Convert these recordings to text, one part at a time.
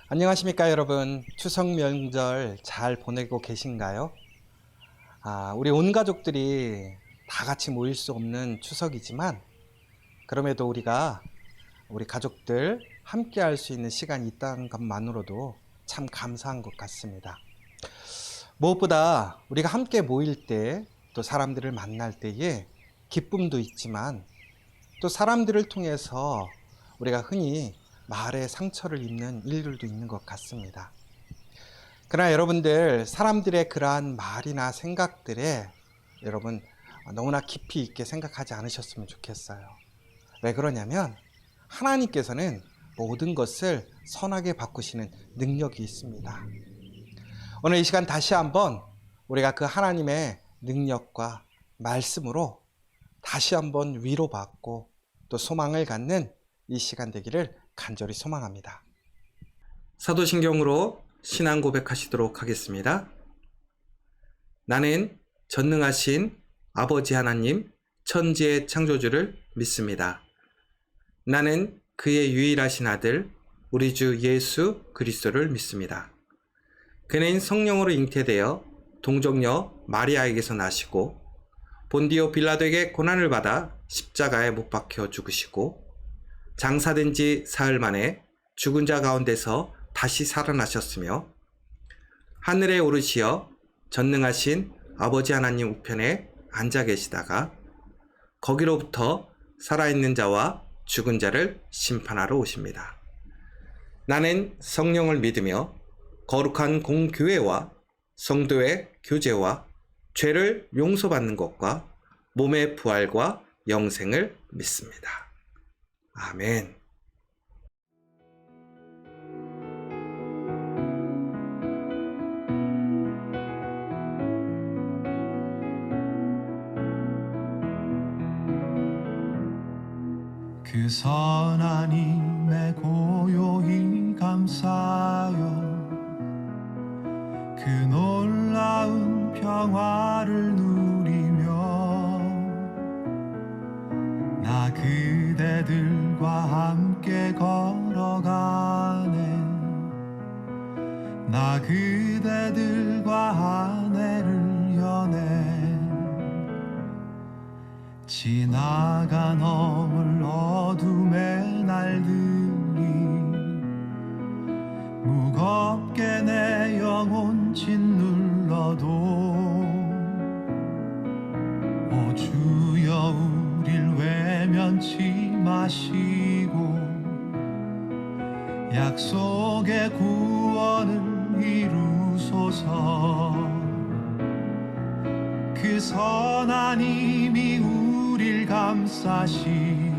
안녕하십니까 여러분. 추석 명절 잘 보내고 계신가요? 우리 온 가족들이 다 같이 모일 수 없는 추석이지만 그럼에도 우리가 우리 가족들 함께 할 수 있는 시간이 있다는 것만으로도 참 감사한 것 같습니다. 무엇보다 우리가 함께 모일 때 또 사람들을 만날 때에 기쁨도 있지만 또 사람들을 통해서 우리가 흔히 말에 상처를 입는 일들도 있는 것 같습니다. 그러나 여러분들, 사람들의 그러한 말이나 생각들에 여러분 너무나 깊이 있게 생각하지 않으셨으면 좋겠어요. 왜 그러냐면 하나님께서는 모든 것을 선하게 바꾸시는 능력이 있습니다. 오늘 이 시간 다시 한번 우리가 그 하나님의 능력과 말씀으로 다시 한번 위로받고 또 소망을 갖는 이 시간 되기를 간절히 소망합니다. 사도신경으로 신앙 고백하시도록 하겠습니다. 나는 전능하신 아버지 하나님 천지의 창조주를 믿습니다. 나는 그의 유일하신 아들 우리 주 예수 그리스도를 믿습니다. 그는 성령으로 잉태되어 동정녀 마리아에게서 나시고 본디오 빌라도에게 고난을 받아 십자가에 못 박혀 죽으시고 장사된 지 사흘 만에 죽은 자 가운데서 다시 살아나셨으며 하늘에 오르시어 전능하신 아버지 하나님 우편에 앉아 계시다가 거기로부터 살아있는 자와 죽은 자를 심판하러 오십니다. 나는 성령을 믿으며 거룩한 공교회와 성도의 교제와 죄를 용서받는 것과 몸의 부활과 영생을 믿습니다. 아멘. 그 선한 힘에 고요히 감사하여 그 놀라운 평화를 누리며 나 그대들과 함께 걸어가네. 나 그대들과 한 해를 여네. 지나간 어물 어둠의 날들이 무겁게 내 영혼 짓눌러도 오 주여 우릴 외면치 마시고 약속의 구원을 이루소서. 그 선한 힘이 우릴 감싸시니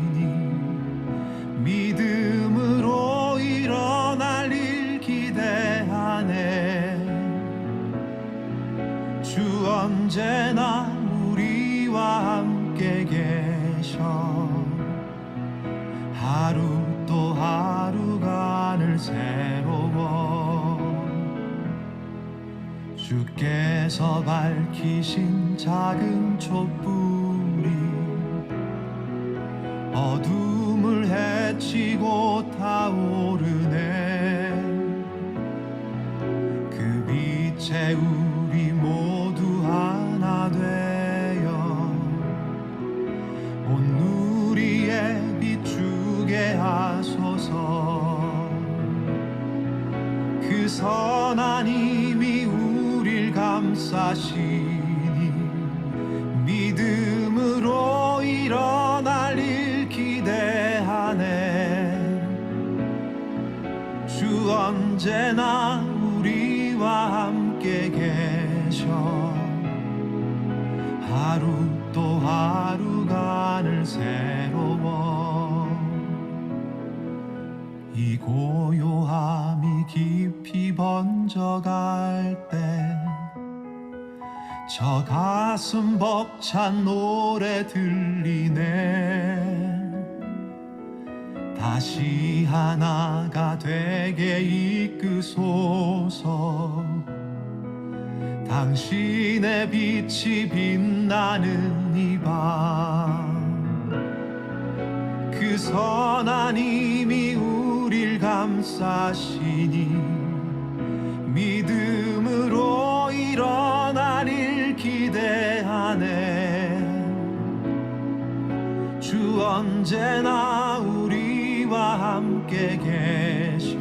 믿음으로 일어날 일 기대하네. 주 언제나 우리와 함께 계셔 하루 또 하루가 늘 새로워. 주께서 밝히신 작은 촛불이 어둠을 헤치고 타오르네. 그 빛에 우리 모두 하나 되어 온 누리에 비추게 하소서. 그 선한 힘이 우릴 감싸시니 믿음으로 일어날 일 기대하네. 주 언제나 우리와 함께 계셔 하루 또 하루가 늘 새로워. 이 고요함이 깊이 번져갈 때 저 가슴 벅찬 노래 들리네. 다시 하나가 되게 이끄소서. 당신의 빛이 빛나는 이 밤 그 선한 힘이 우릴 가 감싸시니 믿음으로 일어나릴 기대하네. 주 언제나 우리와 함께 계셔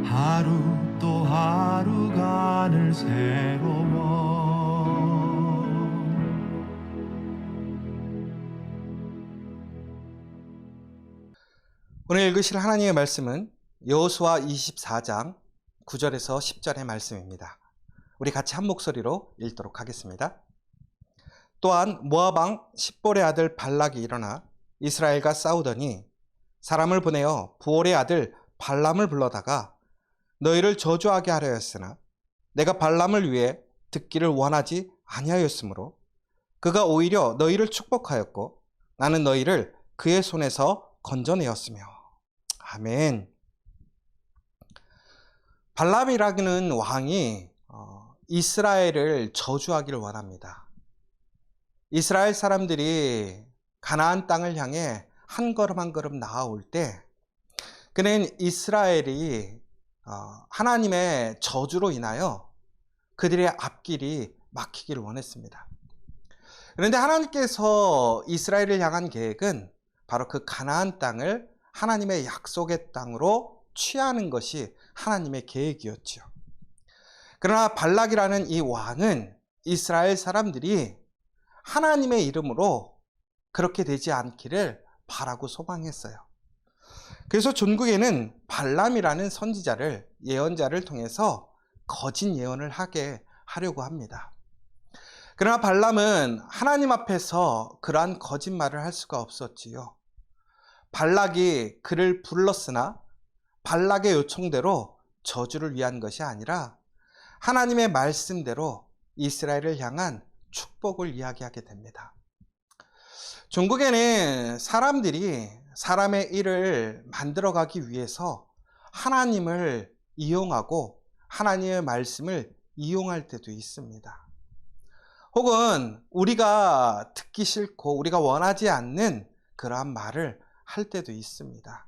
하루 또 하루가 늘 새로워. 오늘 읽으실 하나님의 말씀은 여호수아 24장 9절에서 10절의 말씀입니다. 우리 같이 한 목소리로 읽도록 하겠습니다. 또한 모압 왕 십볼의 아들 발락이 일어나 이스라엘과 싸우더니 사람을 보내어 부올의 아들 발람을 불러다가 너희를 저주하게 하려 했으나 내가 발람을 위해 듣기를 원하지 아니하였으므로 그가 오히려 너희를 축복하였고 나는 너희를 그의 손에서 건져내었으며. 아멘. 발람이라는 왕이 이스라엘을 저주하기를 원합니다. 이스라엘 사람들이 가나안 땅을 향해 한 걸음 한 걸음 나아올 때 그는 이스라엘이 하나님의 저주로 인하여 그들의 앞길이 막히기를 원했습니다. 그런데 하나님께서 이스라엘을 향한 계획은 바로 그 가나안 땅을 하나님의 약속의 땅으로 취하는 것이 하나님의 계획이었죠. 그러나 발락이라는 이 왕은 이스라엘 사람들이 하나님의 이름으로 그렇게 되지 않기를 바라고 소망했어요. 그래서 전국에는 발람이라는 선지자를, 예언자를 통해서 거짓 예언을 하게 하려고 합니다. 그러나 발람은 하나님 앞에서 그러한 거짓말을 할 수가 없었지요. 발락이 그를 불렀으나 발락의 요청대로 저주를 위한 것이 아니라 하나님의 말씀대로 이스라엘을 향한 축복을 이야기하게 됩니다. 종국에는 사람들이 사람의 일을 만들어가기 위해서 하나님을 이용하고 하나님의 말씀을 이용할 때도 있습니다. 혹은 우리가 듣기 싫고 우리가 원하지 않는 그러한 말을 할 때도 있습니다.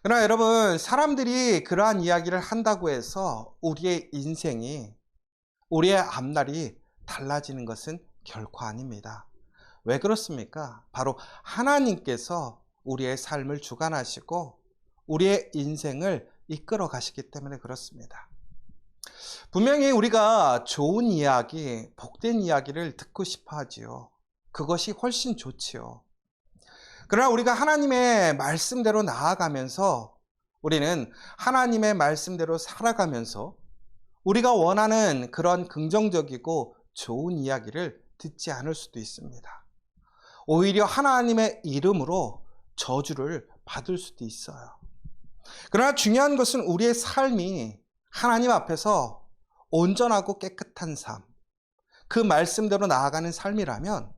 그러나 여러분, 사람들이 그러한 이야기를 한다고 해서 우리의 인생이, 우리의 앞날이 달라지는 것은 결코 아닙니다. 왜 그렇습니까? 바로 하나님께서 우리의 삶을 주관하시고 우리의 인생을 이끌어 가시기 때문에 그렇습니다. 분명히 우리가 좋은 이야기, 복된 이야기를 듣고 싶어 하지요. 그것이 훨씬 좋지요. 그러나 우리가 하나님의 말씀대로 나아가면서 우리는 하나님의 말씀대로 살아가면서 우리가 원하는 그런 긍정적이고 좋은 이야기를 듣지 않을 수도 있습니다. 오히려 하나님의 이름으로 저주를 받을 수도 있어요. 그러나 중요한 것은 우리의 삶이 하나님 앞에서 온전하고 깨끗한 삶, 그 말씀대로 나아가는 삶이라면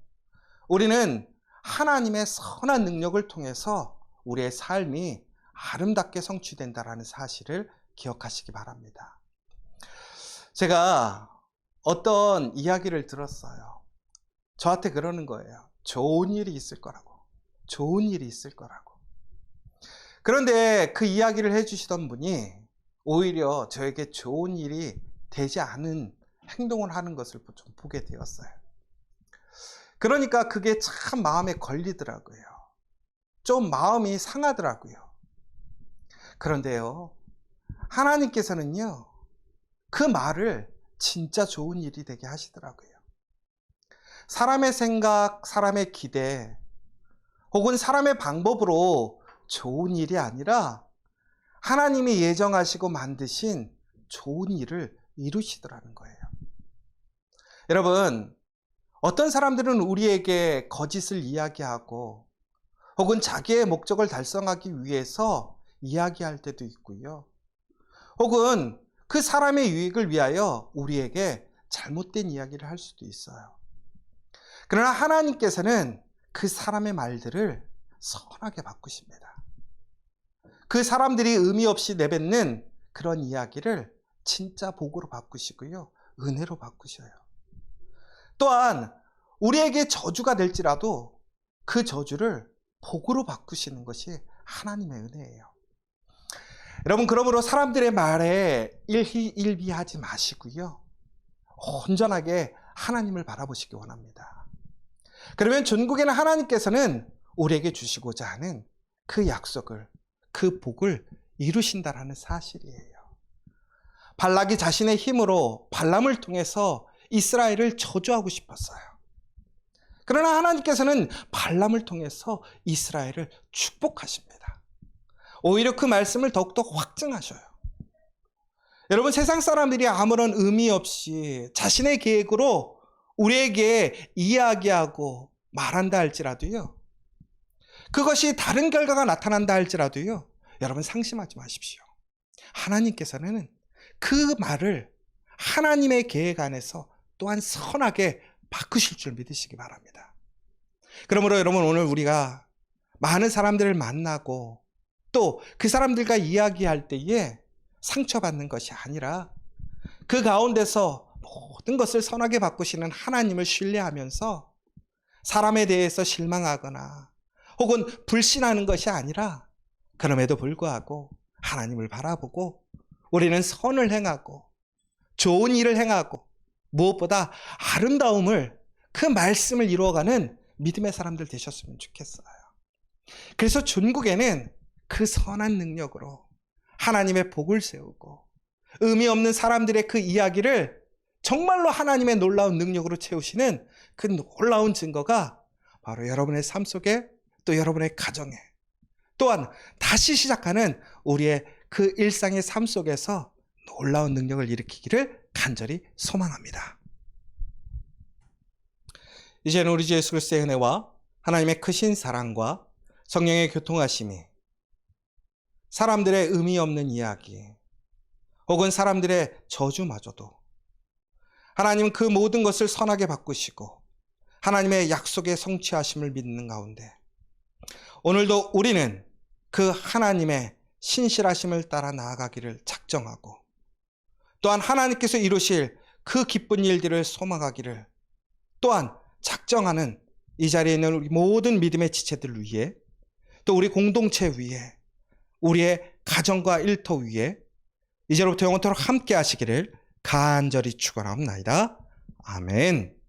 우리는 하나님의 선한 능력을 통해서 우리의 삶이 아름답게 성취된다는 사실을 기억하시기 바랍니다. 제가 어떤 이야기를 들었어요. 저한테 그러는 거예요. 좋은 일이 있을 거라고. 좋은 일이 있을 거라고. 그런데 그 이야기를 해주시던 분이 오히려 저에게 좋은 일이 되지 않은 행동을 하는 것을 좀 보게 되었어요. 그러니까 그게 참 마음에 걸리더라고요. 좀 마음이 상하더라고요. 그런데요, 하나님께서는요, 그 말을 진짜 좋은 일이 되게 하시더라고요. 사람의 생각, 사람의 기대, 혹은 사람의 방법으로 좋은 일이 아니라 하나님이 예정하시고 만드신 좋은 일을 이루시더라는 거예요. 여러분, 어떤 사람들은 우리에게 거짓을 이야기하고 혹은 자기의 목적을 달성하기 위해서 이야기할 때도 있고요. 혹은 그 사람의 유익을 위하여 우리에게 잘못된 이야기를 할 수도 있어요. 그러나 하나님께서는 그 사람의 말들을 선하게 바꾸십니다. 그 사람들이 의미 없이 내뱉는 그런 이야기를 진짜 복으로 바꾸시고요. 은혜로 바꾸셔요. 또한 우리에게 저주가 될지라도 그 저주를 복으로 바꾸시는 것이 하나님의 은혜예요. 여러분, 그러므로 사람들의 말에 일희일비하지 마시고요. 온전하게 하나님을 바라보시기 원합니다. 그러면 전국에는 하나님께서는 우리에게 주시고자 하는 그 약속을, 그 복을 이루신다라는 사실이에요. 발락이 자신의 힘으로 발람을 통해서 이스라엘을 저주하고 싶었어요. 그러나 하나님께서는 발람을 통해서 이스라엘을 축복하십니다. 오히려 그 말씀을 더욱더 확증하셔요. 여러분, 세상 사람들이 아무런 의미 없이 자신의 계획으로 우리에게 이야기하고 말한다 할지라도요, 그것이 다른 결과가 나타난다 할지라도요, 여러분 상심하지 마십시오. 하나님께서는 그 말을 하나님의 계획 안에서 또한 선하게 바꾸실 줄 믿으시기 바랍니다. 그러므로 여러분, 오늘 우리가 많은 사람들을 만나고 또 그 사람들과 이야기할 때에 상처받는 것이 아니라 그 가운데서 모든 것을 선하게 바꾸시는 하나님을 신뢰하면서 사람에 대해서 실망하거나 혹은 불신하는 것이 아니라, 그럼에도 불구하고 하나님을 바라보고 우리는 선을 행하고 좋은 일을 행하고 무엇보다 아름다움을, 그 말씀을 이루어가는 믿음의 사람들 되셨으면 좋겠어요. 그래서 전국에는 그 선한 능력으로 하나님의 복을 세우고 의미 없는 사람들의 그 이야기를 정말로 하나님의 놀라운 능력으로 채우시는 그 놀라운 증거가 바로 여러분의 삶 속에, 또 여러분의 가정에, 또한 다시 시작하는 우리의 그 일상의 삶 속에서 놀라운 능력을 일으키기를 간절히 소망합니다. 이제는 우리 주 예수 그리스도의 은혜와 하나님의 크신 사랑과 성령의 교통하심이 사람들의 의미 없는 이야기 혹은 사람들의 저주마저도 하나님은 그 모든 것을 선하게 바꾸시고 하나님의 약속의 성취하심을 믿는 가운데 오늘도 우리는 그 하나님의 신실하심을 따라 나아가기를 작정하고, 또한 하나님께서 이루실 그 기쁜 일들을 소망하기를 또한 작정하는 이 자리에 있는 우리 모든 믿음의 지체들 위해, 또 우리 공동체 위에, 우리의 가정과 일터 위에 이제로부터 영원토록 함께 하시기를 간절히 축원하옵나이다. 아멘.